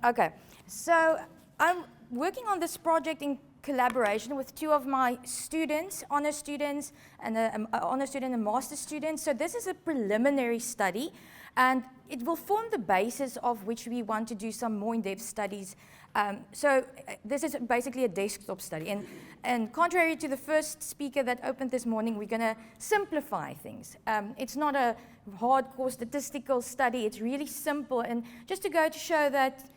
Okay, so I'm working on this project in collaboration with two of my students, honor students, and an honor student and master student. So this is a preliminary study, and it will form the basis of which we want to do some more in-depth studies. This is basically a desktop study, and contrary to the first speaker that opened this morning, we're going to simplify things. It's not a hardcore statistical study, it's really simple, and just to go to show that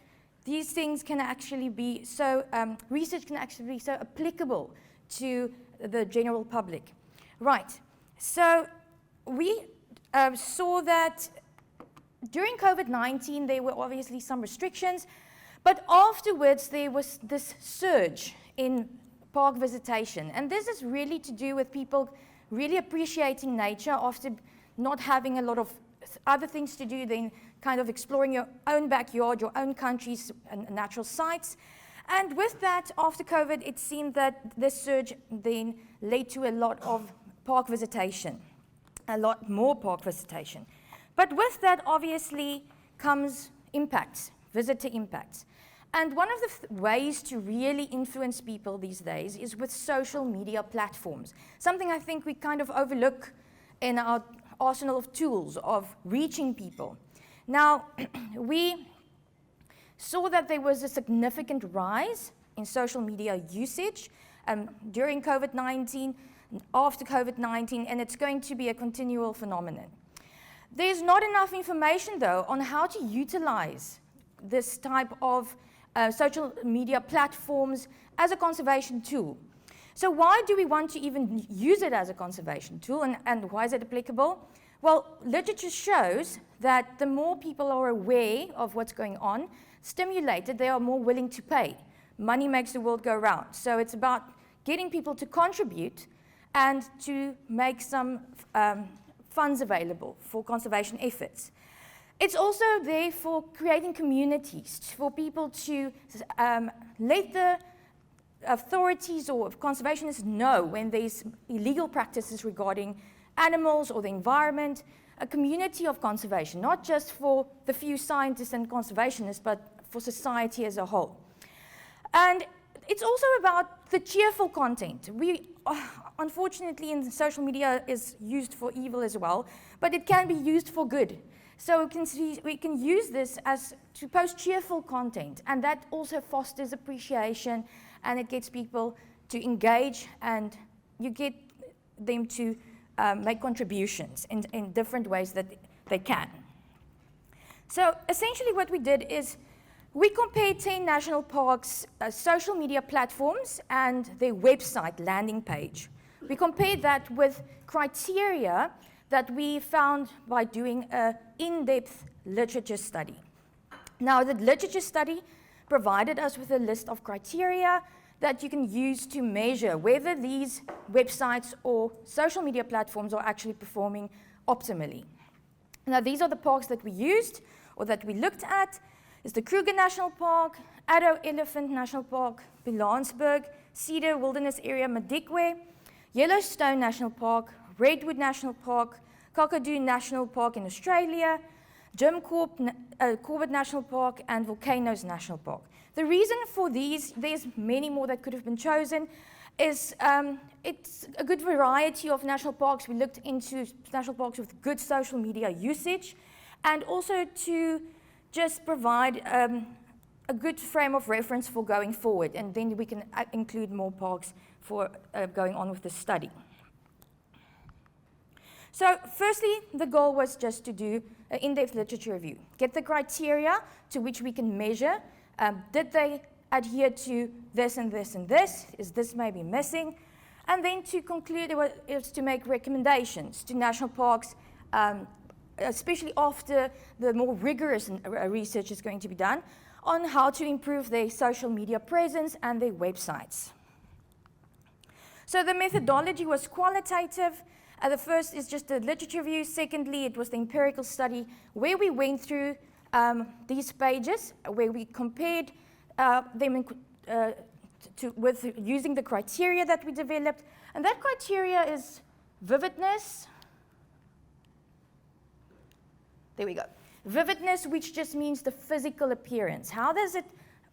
these things can actually be so, research can actually be so applicable to the general public. Right, so we saw that during COVID-19 there were obviously some restrictions, but afterwards there was this surge in park visitation. And this is really to do with people really appreciating nature after not having a lot of other things to do than kind of exploring your own backyard, your own country's natural sites. And with that, after COVID, it seemed that this surge then led to a lot of park visitation, a lot more park visitation. But with that, obviously, comes impacts, visitor impacts. And one of the ways to really influence people these days is with social media platforms, something I think we kind of overlook in our arsenal of tools of reaching people. Now, we saw that there was a significant rise in social media usage during COVID-19, after COVID-19, and it's going to be a continual phenomenon. There's not enough information, though, on how to utilize this type of social media platforms as a conservation tool. So why do we want to even use it as a conservation tool, and why is it applicable? Well, literature shows that the more people are aware of what's going on, stimulated, they are more willing to pay. Money makes the world go round. So it's about getting people to contribute and to make some funds available for conservation efforts. It's also there for creating communities, for people to let the authorities or conservationists know when there's illegal practices regarding animals or the environment, a community of conservation, not just for the few scientists and conservationists, but for society as a whole. And it's also about the cheerful content. Unfortunately, in social media is used for evil as well, but it can be used for good. So we can use this as to post cheerful content, and that also fosters appreciation, and it gets people to engage, and you get them to make contributions in different ways that they can. So essentially what we did is we compared 10 national parks' social media platforms and their website landing page. We compared that with criteria that we found by doing an in-depth literature study. Now, the literature study provided us with a list of criteria that you can use to measure whether these websites or social media platforms are actually performing optimally. Now, these are the parks that we used or that we looked at. It's the Kruger National Park, Addo Elephant National Park, Pilanesberg, Cedar Wilderness Area, Madikwe, Yellowstone National Park, Redwood National Park, Kakadu National Park in Australia, Corbett National Park, and Volcanoes National Park. The reason for these, there's many more that could have been chosen, is it's a good variety of national parks. We looked into national parks with good social media usage, and also to just provide a good frame of reference for going forward, and then we can include more parks for going on with the study. So firstly, the goal was just to do an in-depth literature review, get the criteria to which we can measure. Did they adhere to this and this and this? Is this maybe missing? And then to conclude, it was to make recommendations to national parks, especially after the more rigorous research is going to be done, on how to improve their social media presence and their websites. So the methodology was qualitative. The first is just a literature review. Secondly, it was the empirical study where we went through these pages, where we compared them with using the criteria that we developed. And that criteria is vividness. There we go. Vividness, which just means the physical appearance. How does it,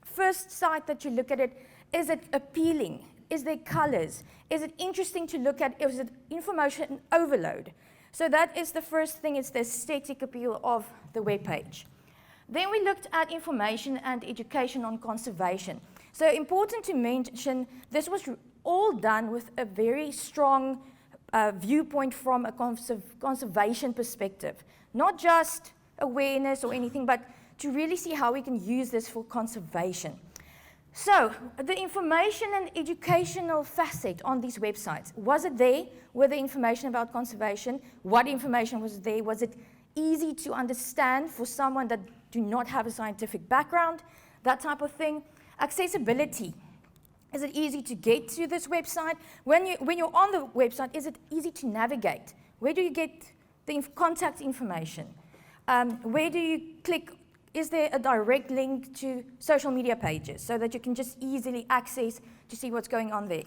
first sight that you look at it, is it appealing? Is there colors? Is it interesting to look at? Is it information overload? So that is the first thing, it's the aesthetic appeal of the web page. Then we looked at information and education on conservation. So important to mention, this was all done with a very strong viewpoint from a conservation perspective. Not just awareness or anything, but to really see how we can use this for conservation. So, the information and educational facet on these websites, was it there? Were the information about conservation? What information was there? Was it easy to understand for someone that do not have a scientific background? That type of thing. Accessibility. Is it easy to get to this website? When you're on the website, is it easy to navigate? Where do you get the contact information? Where do you click? Is there a direct link to social media pages so that you can just easily access to see what's going on there?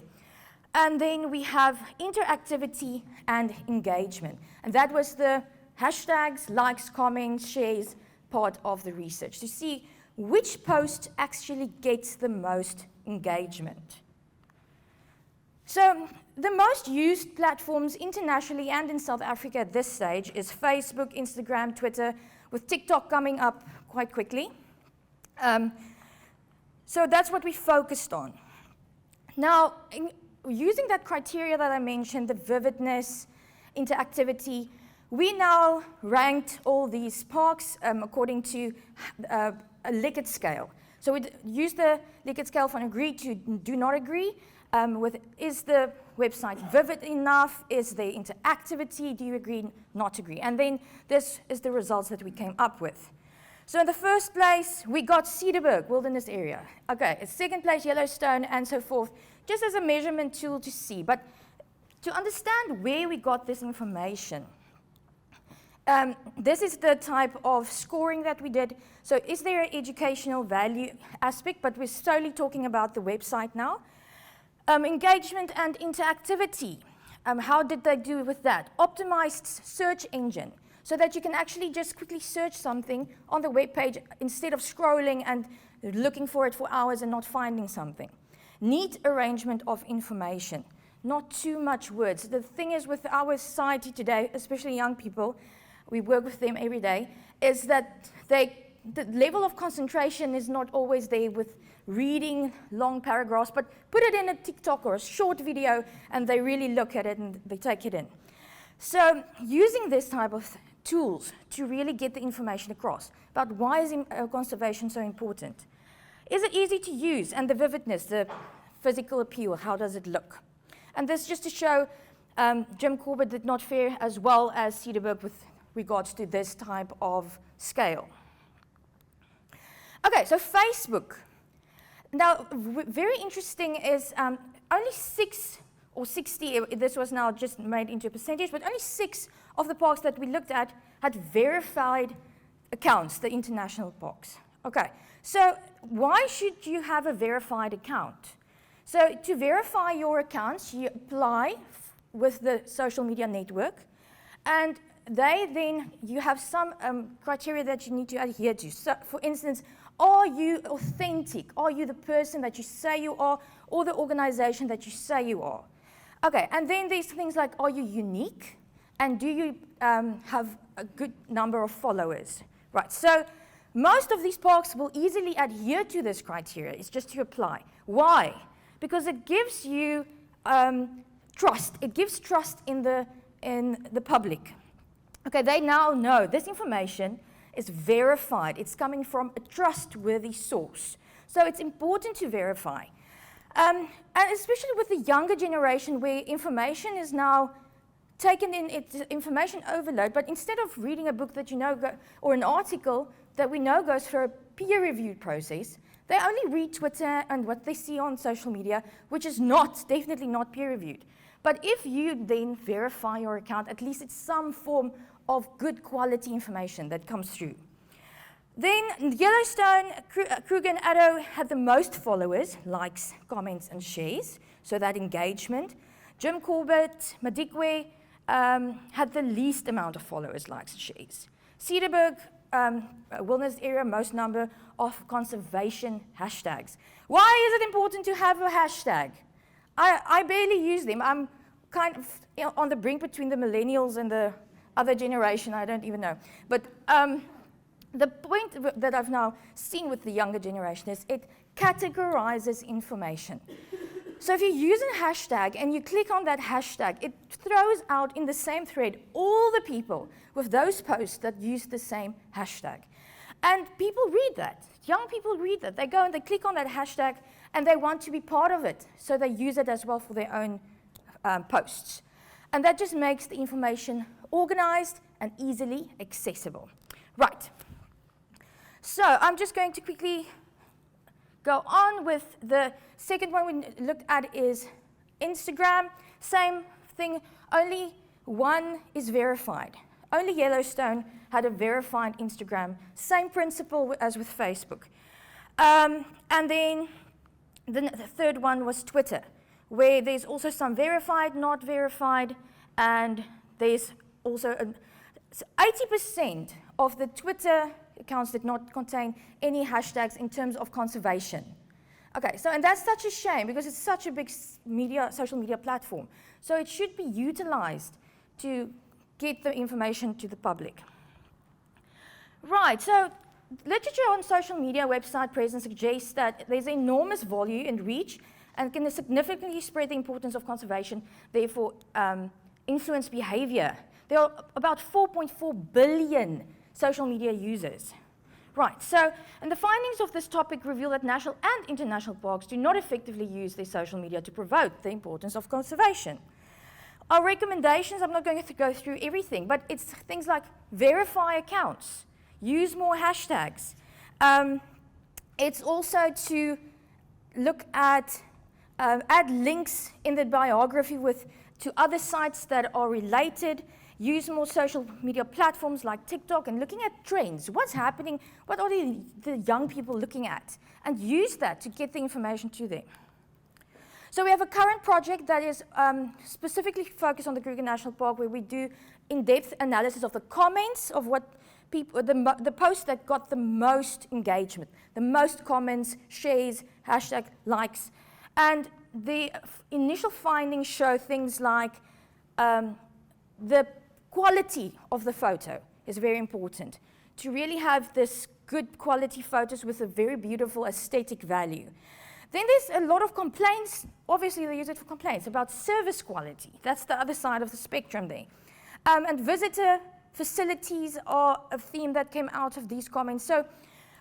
And then we have interactivity and engagement. And that was the hashtags, likes, comments, shares part of the research to see which post actually gets the most engagement. So the most used platforms internationally and in South Africa at this stage is Facebook, Instagram, Twitter, with TikTok coming up quite quickly. So that's what we focused on. Now, using that criteria that I mentioned, the vividness, interactivity, we now ranked all these parks according to a Likert scale. So we used the Likert scale from agree to do not agree. Is the website vivid enough? Is there interactivity? Do you agree, not agree? And then this is the results that we came up with. So in the first place, we got Cederberg, wilderness area. Okay, second place, Yellowstone, and so forth, just as a measurement tool to see. But to understand where we got this information, this is the type of scoring that we did. So is there an educational value aspect? But we're solely talking about the website now. Engagement and interactivity. How did they do with that? Optimized search engine, so that you can actually just quickly search something on the web page instead of scrolling and looking for it for hours and not finding something. Neat arrangement of information, not too much words. The thing is with our society today, especially young people, we work with them every day, is that the level of concentration is not always there with reading long paragraphs, but put it in a TikTok or a short video and they really look at it and they take it in. So using this type of tools to really get the information across about why is conservation so important. Is it easy to use? And the vividness, the physical appeal, how does it look? And this just to show 𝐆𝐚𝐫𝐽 did not fare as well as Cederberg with regards to this type of scale. Okay, so Facebook. Now, very interesting is only 6 or 60, this was now just made into a percentage, but only 6 of the parks that we looked at had verified accounts, the international parks. Okay, so why should you have a verified account? So to verify your accounts, you apply with the social media network, and you have some criteria that you need to adhere to. So, for instance, are you authentic? Are you the person that you say you are, or the organization that you say you are? Okay, and then there's things like, are you unique? And do you have a good number of followers? Right, so most of these parks will easily adhere to this criteria. It's just to apply. Why? Because it gives you trust. It gives trust in the public. Okay, they now know this information is verified. It's coming from a trustworthy source. So it's important to verify. And especially with the younger generation where information is now taken in, it's information overload, but instead of reading a book that you know, or an article that we know goes through a peer-reviewed process, they only read Twitter and what they see on social media, which is definitely not peer-reviewed. But if you then verify your account, at least it's some form of good quality information that comes through. Then Yellowstone, Kruger and Addo had the most followers, likes, comments, and shares, so that engagement. 𝐆𝐚𝐫𝐽, Madikwe had the least amount of followers, likes, and shares. Cederberg wilderness area, most number of conservation hashtags. Why is it important to have a hashtag? I barely use them. I'm kind of on the brink between the millennials and the other generation, I don't even know. But the point that I've now seen with the younger generation is it categorizes information. So if you use a hashtag and you click on that hashtag, it throws out in the same thread all the people with those posts that use the same hashtag. And people read that. Young people read that. They go and they click on that hashtag and they want to be part of it. So they use it as well for their own posts. And that just makes the information organized and easily accessible. Right. So I'm just going to quickly go on with the second one we looked at is Instagram. Same thing, only one is verified. Only Yellowstone had a verified Instagram. Same principle as with Facebook. And then the third one was Twitter, where there's also some verified, not verified, and there's also 80% of the Twitter accounts did not contain any hashtags in terms of conservation. Okay, so and that's such a shame because it's such a big social media platform. So it should be utilized to get the information to the public. Right, so literature on social media website presence suggests that there's enormous volume and reach and can significantly spread the importance of conservation, therefore influence behavior. There are about 4.4 billion social media users. Right, so, and the findings of this topic reveal that national and international parks do not effectively use their social media to promote the importance of conservation. Our recommendations, I'm not going to go through everything, but it's things like verify accounts, use more hashtags. It's also to look at, add links in the biography to other sites that are related, use more social media platforms like TikTok and looking at trends. What's happening? What are the young people looking at? And use that to get the information to them. So we have a current project that is specifically focused on the Kruger National Park where we do in-depth analysis of the comments of what people, the posts that got the most engagement, the most comments, shares, hashtag, likes. And the initial findings show things like the quality of the photo is very important. To really have this good quality photos with a very beautiful aesthetic value. Then there's a lot of complaints, obviously they use it for complaints, about service quality. That's the other side of the spectrum there. And visitor facilities are a theme that came out of these comments. So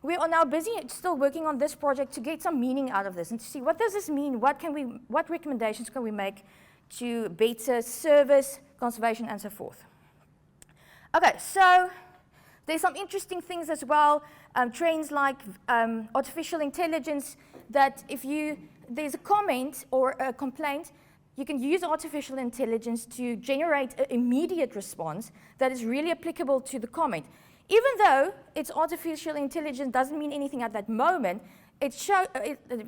we are now busy still working on this project to get some meaning out of this and to see what does this mean, what recommendations can we make to better service, conservation, and so forth. Okay, so there's some interesting things as well, trends like artificial intelligence, that if there's a comment or a complaint, you can use artificial intelligence to generate an immediate response that is really applicable to the comment. Even though it's artificial intelligence doesn't mean anything at that moment,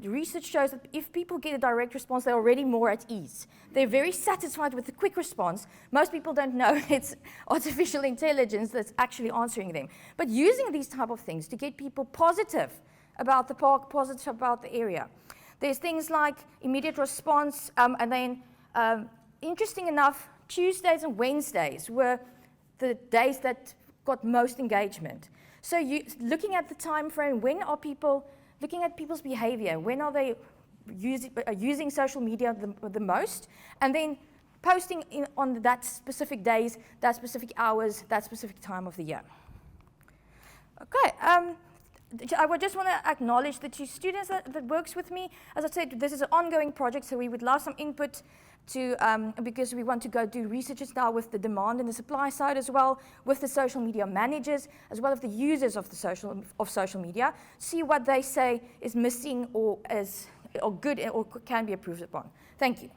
research shows that if people get a direct response, they're already more at ease. They're very satisfied with the quick response. Most people don't know it's artificial intelligence that's actually answering them. But using these type of things to get people positive about the park, positive about the area. There's things like immediate response, and then, interesting enough, Tuesdays and Wednesdays were the days that got most engagement. So looking at the time frame, when are people looking at people's behavior, when are they using social media the most, and then posting on that specific days, that specific hours, that specific time of the year. Okay, I would just want to acknowledge the two students that works with me. As I said, this is an ongoing project, so we would love some input because we want to go do researches now with the demand and the supply side as well, with the social media managers, as well as the users of social media, see what they say is missing or good or can be improved upon. Thank you.